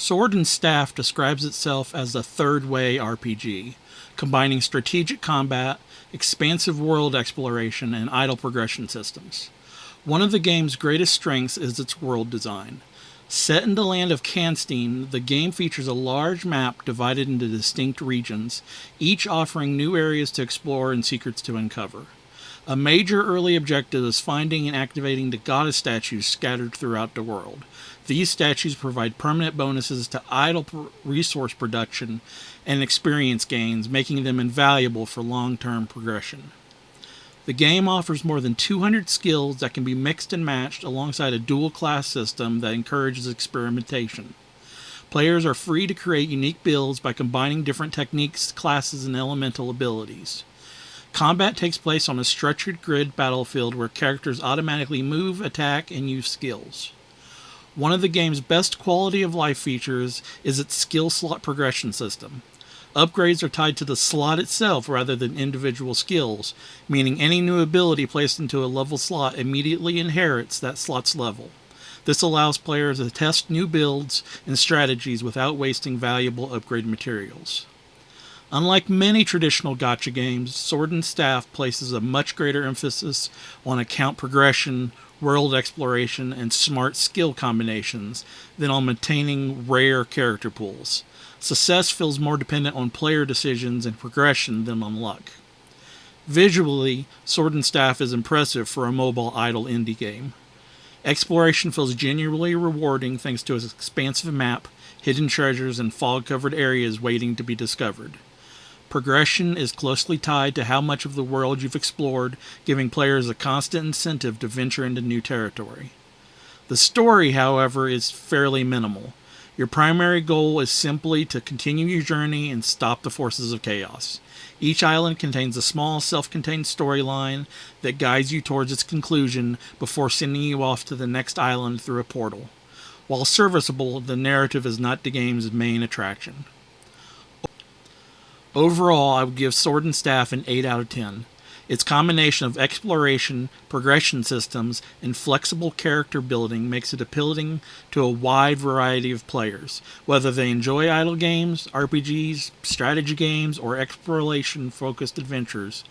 Sword and Staff describes itself as a third-way RPG, combining strategic combat, expansive world exploration, and idle progression systems. One of the game's greatest strengths is its world design. Set in the land of Canstein, the game features a large map divided into distinct regions, each offering new areas to explore and secrets to uncover. A major early objective is finding and activating the goddess statues scattered throughout the world. These statues provide permanent bonuses to idle resource production and experience gains, making them invaluable for long-term progression. The game offers more than 200 skills that can be mixed and matched alongside a dual-class system that encourages experimentation. Players are free to create unique builds by combining different techniques, classes, and elemental abilities. Combat takes place on a structured grid battlefield where characters automatically move, attack, and use skills. One of the game's best quality of life features is its skill slot progression system. Upgrades are tied to the slot itself rather than individual skills, meaning any new ability placed into a level slot immediately inherits that slot's level. This allows players to test new builds and strategies without wasting valuable upgrade materials. Unlike many traditional gacha games, Sword and Staff places a much greater emphasis on account progression, world exploration, and smart skill combinations than on maintaining rare character pools. Success feels more dependent on player decisions and progression than on luck. Visually, Sword and Staff is impressive for a mobile idle indie game. Exploration feels genuinely rewarding thanks to its expansive map, hidden treasures, and fog-covered areas waiting to be discovered. Progression is closely tied to how much of the world you've explored, giving players a constant incentive to venture into new territory. The story, however, is fairly minimal. Your primary goal is simply to continue your journey and stop the forces of chaos. Each island contains a small, self-contained storyline that guides you towards its conclusion before sending you off to the next island through a portal. While serviceable, the narrative is not the game's main attraction. Overall, I would give Sword and Staff an 8 out of 10. Its combination of exploration, progression systems, and flexible character building makes it appealing to a wide variety of players, whether they enjoy idle games, RPGs, strategy games, or exploration-focused adventures.